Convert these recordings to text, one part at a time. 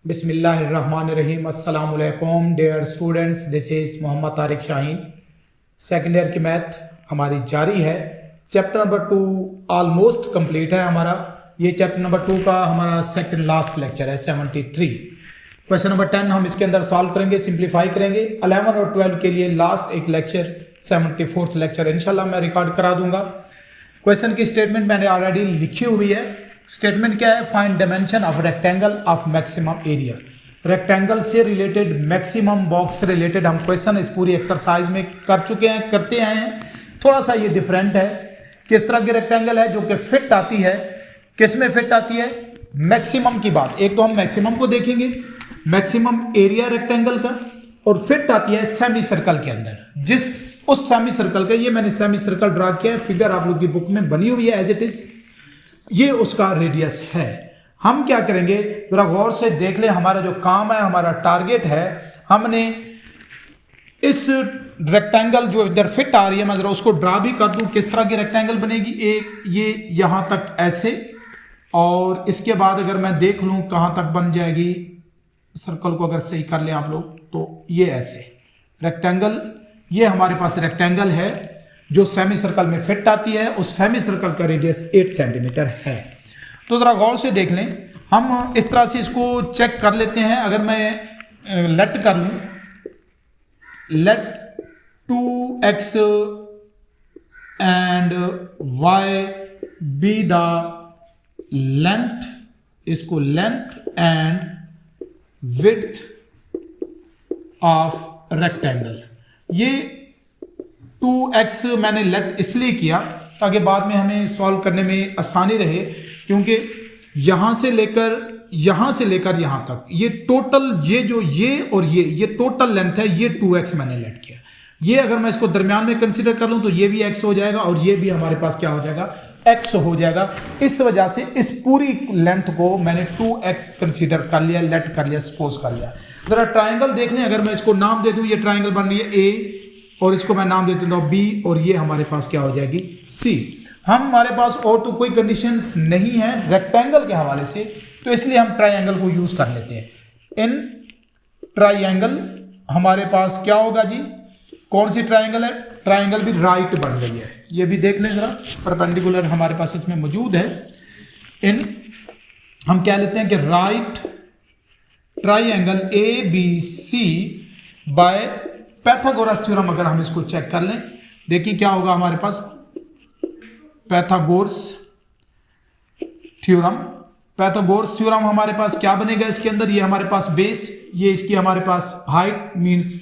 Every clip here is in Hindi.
बिस्मिल्लाहिर्रहमानिर्रहीम। अस्सलाम वालेकुम dear students, this is Mohammad Tariq Shaheen. Second year की मैथ हमारी जारी है। चैप्टर नंबर 2 ऑलमोस्ट कंप्लीट है हमारा। ये चैप्टर नंबर 2 का हमारा सेकंड लास्ट लेक्चर है 73। क्वेश्चन नंबर 10 हम इसके अंदर सॉल्व करेंगे, सिंप्लीफाई करेंगे। 11 और 12 के लिए लास्ट एक लेक्चर 74th लेक्चर इंशाल्लाह मैं रिकॉर्ड करा दूंगा। क्वेश्चन की स्टेटमेंट मैंने ऑलरेडी लिखी हुई है। स्टेटमेंट क्या है? Find dimension of rectangle of maximum area. Rectangle से रिलेटेड, मैक्सिमम बॉक्स से रिलेटेड हम क्वेश्चन इस पूरी एक्सरसाइज में कर चुके हैं, करते आए हैं। थोड़ा सा ये डिफरेंट है। किस तरह की रेक्टेंगल है जो कि फिट आती है? किस में फिट आती है? मैक्सिमम की बात। एक तो हम मैक्सिमम को देखेंगे, मैक्सिमम एरिया रेक्टेंगल का, और फिट आती है सेमी सर्कल के अंदर। उस सेमी सर्कल का, ये मैंने सेमी सर्कल ड्रा किया है, फिगर आप लोग की बुक में बनी हुई है एज इट इज। ये उसका रेडियस है। हम क्या करेंगे, जरा गौर से देख ले। हमारा जो काम है, हमारा टारगेट है, हमने इस रेक्टेंगल जो इधर फिट आ रही है, मैं जरा उसको ड्रा भी कर दूं। किस तरह की रेक्टेंगल बनेगी? एक ये यहां तक ऐसे, और इसके बाद अगर मैं देख लूं कहां तक बन जाएगी, सर्कल को अगर सही कर लें आप लोग, तो ये ऐसे रेक्टेंगल, ये हमारे पास रेक्टेंगल है जो सेमी सर्कल में फिट आती है। उस सेमी सर्कल का रेडियस 8 सेंटीमीटर है। तो जरा गौर से देख लें। हम इस तरह से इसको चेक कर लेते हैं। अगर मैं लेट कर लूं, let 2x and y be the length, इसको length and width of rectangle. ये 2x मैंने लेट इसलिए किया ताकि बाद में हमें सॉल्व करने में आसानी रहे, क्योंकि यहां से लेकर यहां तक ये टोटल, ये और ये टोटल लेंथ है। ये 2x मैंने लेट किया। ये अगर मैं इसको दरमियान में कंसीडर कर लूं तो ये भी x हो जाएगा, और ये भी हमारे पास क्या हो जाएगा? x हो जाएगा। इस वजह से इस पूरी लेंथ को मैंने 2x कंसीडर कर लिया, लेट कर लिया, सपोज कर लिया। जरा ट्राइंगल देख लें। अगर मैं इसको नाम दे दूं, ये ट्राइंगल बन रही है A, और इसको मैं नाम दे देता हूं B, और ये हमारे पास क्या हो जाएगी? C। हमारे पास और तो कोई कंडीशंस नहीं है रेक्टेंगल के हवाले से, तो इसलिए हम ट्राइंगल को यूज कर लेते हैं। इन ट्राइंगल हमारे पास क्या होगा जी? कौन सी ट्राइंगल है? ट्राइंगल भी राइट बन रही है। ये भी देख लें जरा, परपेंडिकुलर हमारे पास इसमें मौजूद है। इन हम क्या लेते हैं कि right triangle ABC by Pythagoras theorem. अगर हम इसको चेक कर लें, देखिए क्या होगा हमारे पास? Pythagoras theorem. पैथागोरस थ्योरम हमारे पास क्या बनेगा इसके अंदर? ये हमारे पास बेस, ये इसकी हमारे पास हाइट मींस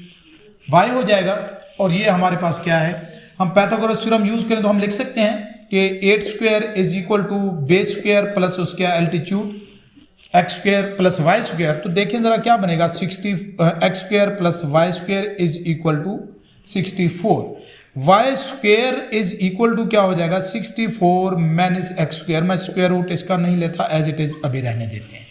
y हो जाएगा, और ये हमारे पास क्या है? हम पैथागोरस थ्योरम यूज करें तो हम लिख सकते हैं कि 8 square is equal to base square plus उसका altitude x square plus y square. तो देखें जरा क्या बनेगा? 60 x square plus y square is equal to 64। y square is equal to क्या हो जाएगा? 64 माइनस x स्क्वायर। मैं स्क्वायर रूट इसका नहीं लेता, एज इट इज अभी रहने देते हैं।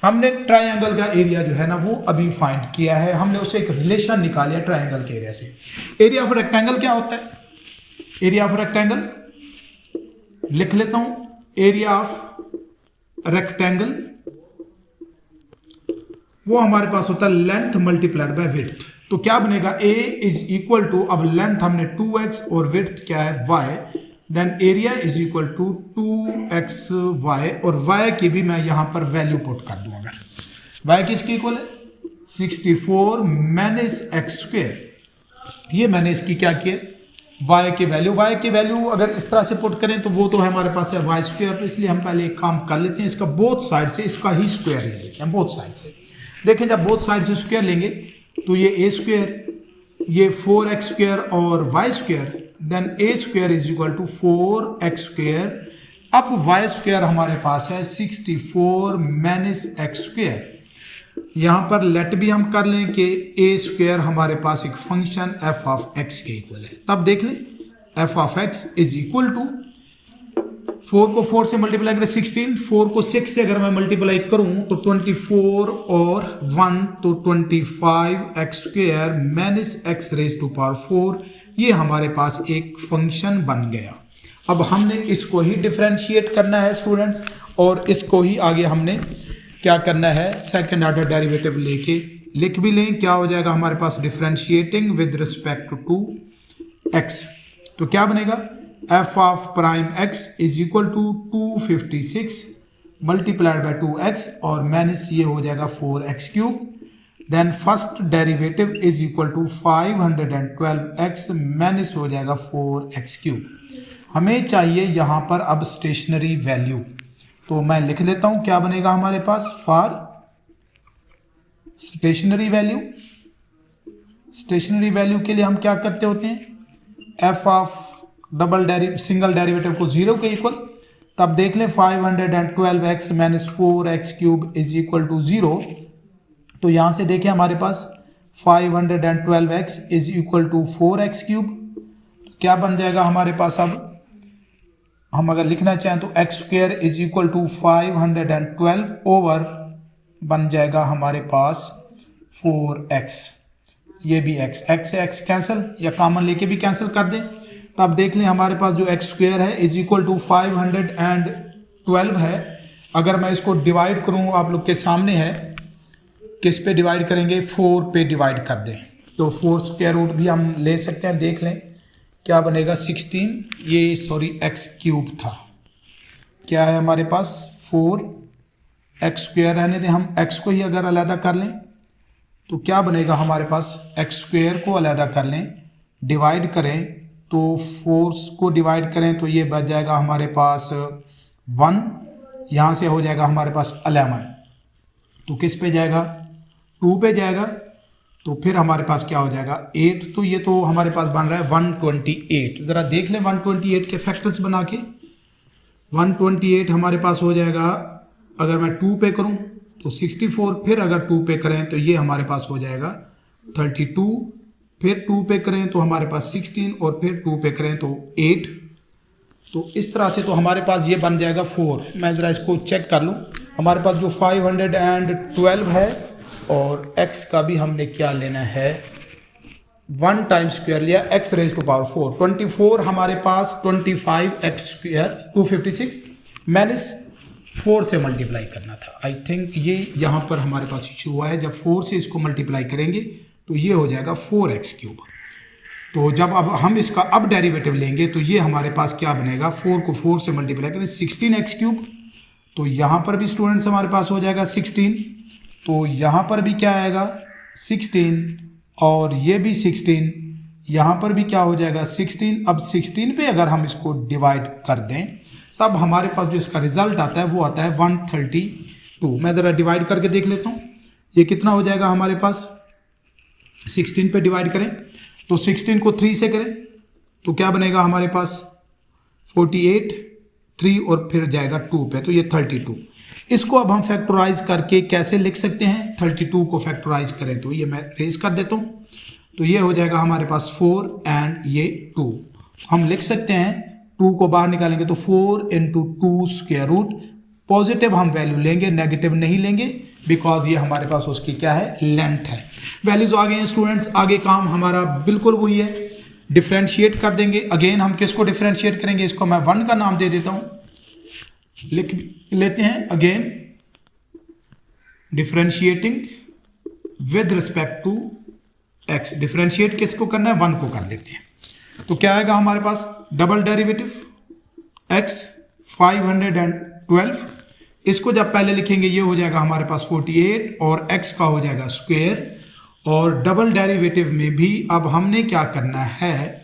हमने ट्राइंगल का एरिया जो है ना वो अभी फाइंड किया है। हमने उसे एक रिलेशन निकाला ट्राइंगल के एरिया से। एरिया ऑफ रेक्टेंगल क्या होता है? एरिया ऑफ रेक्टेंगल लिख लेता हूं। एरिया ऑफ रेक्टेंगल वो हमारे पास होता है लेंथ मल्टीप्लाइड बाय विड्थ। तो क्या बनेगा? A इज इक्वल टू, अब लेंथ हमने 2x और विड्थ क्या है? y। Then area is equal to 2xy, और y की भी मैं यहां पर वैल्यू पुट कर दूं। अगर y किसके इक्वल है? 64 माइनस x स्क्वायर। ये मैंने इसकी क्या किया? y की वैल्यू अगर इस तरह से पुट करें तो वो तो हमारे पास है y स्क्वायर। तो इसलिए हम पहले एक काम कर लेते हैं, इसका बोथ साइड से इसका ही स्क्वायर ले लेते हैं। बोथ साइड से देखें, जब बोथ साइड से स्क्वायर लेंगे तो ये a स्क्वायर, ये 4x स्क्वायर और y square, then a square is equal to 4x square. अब y स्क्वायर हमारे पास है 64 माइनस x स्क्वायर। यहां पर लेट भी हम कर लें कि a स्क्वायर हमारे पास एक फंक्शन f ऑफ x के इक्वल है। तब देख लें f of x is equal to 4 को 4 से मल्टीप्लाई करें 16, 4 को 6 से अगर मैं मल्टीप्लाई करूं तो 24 और 1 तो 25 x square minus x raise to power 4। ये हमारे पास एक फंक्शन बन गया। अब हमने इसको ही डिफरेंशिएट करना है स्टूडेंट्स, और इसको ही आगे हमने क्या करना है, सेकेंड ऑर्डर डेरिवेटिव लेके लिख भी लें। क्या हो जाएगा हमारे पास, differentiating with respect to x. तो क्या बनेगा, f of prime x is equal to 256 multiplied by 2x और माइनस ये हो जाएगा 4x cube. Then first derivative is equal to 512x minus हो जाएगा 4x क्यूब। हमें चाहिए यहाँ पर अब स्टेशनरी वैल्यू, तो मैं लिख लेता हूँ क्या बनेगा हमारे पास, for stationary value. Stationary value के लिए हम क्या करते होते हैं, एफ ऑफ सिंगल डेरिवेटिव को 0 के इक्वल, तब देख लें 512x minus 4x cube is equal to 0। तो यहाँ से देखें हमारे पास 512x is equal to 4x cube. क्या बन जाएगा हमारे पास, अब हम अगर लिखना चाहें तो x square is equal to 512 over बन जाएगा हमारे पास 4x। ये भी x से x कैंसिल या कॉमन लेके भी कैंसिल कर दें। तो अब देख लें हमारे पास जो x स्क्वायर है इज इक्वल टू 512 है। अगर मैं इसको डिवाइड करूँ, आप लोग के सामने है, किस पे डिवाइड करेंगे, 4 पे डिवाइड कर दें। तो 4 स्क्वायर रूट भी हम ले सकते हैं, देख लें क्या बनेगा 16, ये सॉरी x क्यूब था, क्या है हमारे पास 4x स्क्वायर रहने दें, हम x को ही अगर अलग कर लें तो क्या बनेगा हमारे पास, x स्क्वायर को अलग कर लें, डिवाइड करें तो 4 को डिवाइड करें तो ये बच जाएगा हमारे पास 1, यहाँ से हो जाएगा हमारे पास 11, तो किस पे जाएगा, 2 पे जाएगा, तो फिर हमारे पास क्या हो जाएगा 8। तो ये तो हमारे पास बन रहा है 128। ज़रा देख लें 128 के फैक्टर्स बना के, 128 हमारे पास हो जाएगा, अगर मैं 2 पे करूं तो 64, फिर अगर 2 पे करें तो ये हमारे पास हो जाएगा 32, फिर 2 पे करें तो हमारे पास 16 और फिर 2 पे करें तो 8। तो इस तरह से तो हमारे पास ये बन जाएगा 4। मैं ज़रा इसको चेक कर लूँ, हमारे पास जो 512 है और x का भी हमने क्या लेना है, 1 टाइम स्क्वायर लिया, x रेज टू पावर 4, 24 हमारे पास 25x स्क्वायर 256 माइनस 4 से मल्टीप्लाई करना था। आई थिंक ये यहाँ पर हमारे पास इशू हुआ है, जब 4 से इसको मल्टीप्लाई करेंगे तो ये हो जाएगा 4x क्यूब। तो जब अब हम इसका अब डेरिवेटिव लेंगे तो ये हमारे पास क्या बनेगा, 4 को 4 से मल्टीप्लाई करें 16x क्यूब। तो यहाँ पर भी स्टूडेंट्स हमारे पास हो जाएगा 16, तो यहाँ पर भी क्या आएगा 16 और ये भी 16, यहाँ पर भी क्या हो जाएगा 16। अब 16 पे अगर हम इसको डिवाइड कर दें तब हमारे पास जो इसका रिजल्ट आता है वो आता है 132। मैं ज़रा डिवाइड करके देख लेता हूँ, ये कितना हो जाएगा हमारे पास, 16 पे डिवाइड करें तो 16 को 3 से करें तो क्या बनेगा हमारे पास 48, 3 और फिर जाएगा 2 पे तो ये 32। इसको अब हम फैक्टराइज करके कैसे लिख सकते हैं, 32 को फैक्टराइज करें तो ये मैं रेज कर देता हूँ, तो ये हो जाएगा हमारे पास 4 एंड ये 2। हम लिख सकते हैं 2 को बाहर निकालेंगे तो 4 इंटू 2 स्क्वायर रूट, पॉजिटिव हम वैल्यू लेंगे, नेगेटिव नहीं लेंगे, बिकॉज ये हमारे पास उसकी क्या है, लेंथ है। वैल्यूज आ गए हैं स्टूडेंट्स, आगे काम हमारा बिल्कुल वही है, डिफ्रेंशिएट कर देंगे। अगेन हम किसको डिफ्रेंशिएट करेंगे, इसको मैं 1 का नाम दे देता हूँ, लिख लेते हैं again, differentiating with respect to x। Differentiate किसको करना है, 1 को कर लेते हैं। तो क्या आएगा हमारे पास, डबल डेरिवेटिव x 512, इसको जब पहले लिखेंगे ये हो जाएगा हमारे पास 48 और x का हो जाएगा स्क्वायर। और डबल डेरिवेटिव में भी अब हमने क्या करना है,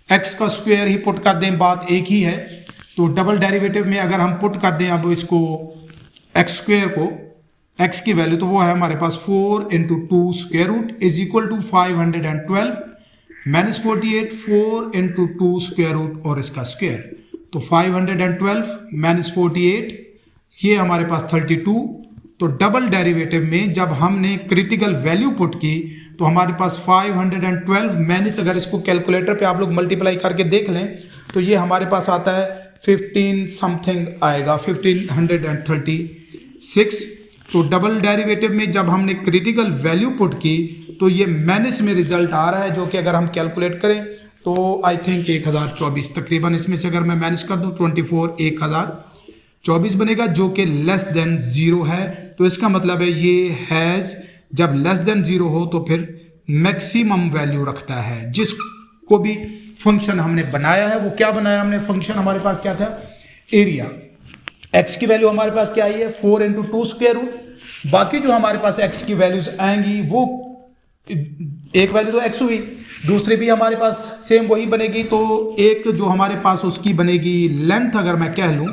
x का स्क्वायर ही पुट कर दें, बात एक ही है। तो डबल डेरिवेटिव में अगर हम पुट कर दें अब इसको x स्क्वायर को, x की वैल्यू तो वो है हमारे पास 4 into 2 square root is equal to 512 minus 48, 4 into 2 square root और इसका स्क्वायर, तो 512 माइनस 48 ये हमारे पास 32। तो डबल डेरिवेटिव में जब हमने क्रिटिकल वैल्यू पुट की तो हमारे पास 512 माइनस, अगर इसको कैलकुलेटर पे आप लोग मल्टीप्लाई करके देख लें तो ये हमारे पास आता है 15 समथिंग आएगा, 1536। तो डबल डेरिवेटिव में जब हमने क्रिटिकल वैल्यू पुट की तो ये माइनस में रिजल्ट आ रहा है, जो कि अगर हम कैलकुलेट करें तो आई थिंक 1024 तकरीबन, इसमें से अगर मैं माइनस कर दूं 24 1000 24 बनेगा जो कि लेस देन 0 है। तो इसका मतलब है ये हैज़ जब लेस देन 0 हो तो फिर मैक्सिमम वैल्यू रखता है। जिसको भी फंक्शन हमने बनाया है वो क्या बनाया हमने फंक्शन, हमारे पास क्या था एरिया। x की वैल्यू हमारे पास क्या आई है 4 × 2 स्क्वायर रूट। बाकी जो हमारे पास x की वैल्यूज आएंगी वो एक वैल्यू तो x हुई, दूसरी भी हमारे पास सेम वही बनेगी। तो एक जो हमारे पास उसकी बनेगी लेंथ, अगर मैं कह लूँ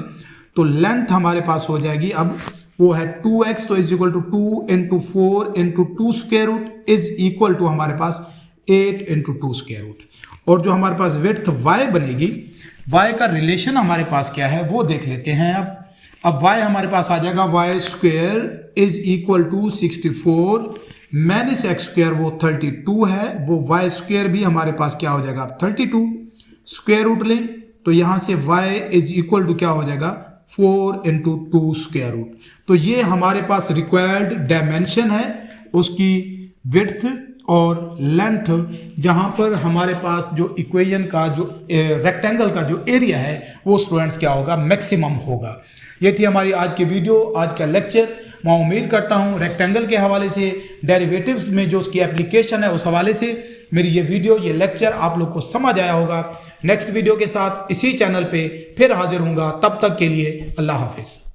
तो लेंथ हमारे पास हो जाएगी अब वो है 2x, तो is equal to 2 × 4 × 2 square root is equal to हमारे पास 8 × 2 स्क्वायर रूट। और जो हमारे पास विड्थ y बनेगी, y का रिलेशन हमारे पास क्या है वो देख लेते हैं। अब y हमारे पास आ जाएगा y square is equal to 64 minus x square वो 32 है, वो y स्क्वायर भी हमारे पास क्या हो जाएगा 32 स्क्वायर रूट लें तो यहाँ से y इज इक्वल टू क्या हो जाएगा 4 × 2 स्क्वायर रूट। तो ये हमारे पास रिक्वायर्ड डायमेंशन है उसकी विड्थ और लेंथ, जहां पर हमारे पास जो इक्वेशन का जो रेक्टेंगल का जो एरिया है वो स्टूडेंट्स क्या होगा मैक्सिमम होगा। ये थी हमारी आज की वीडियो, आज का लेक्चर। मैं उम्मीद करता हूँ रेक्टेंगल के हवाले से, डेरिवेटिव्स में जो उसकी एप्लीकेशन है उस हवाले से मेरी ये वीडियो ये लेक्चर आप लोग को समझ आया होगा। नेक्स्ट वीडियो के साथ इसी चैनल पे फिर हाजिर होऊंगा, तब तक के लिए अल्लाह हाफिज़।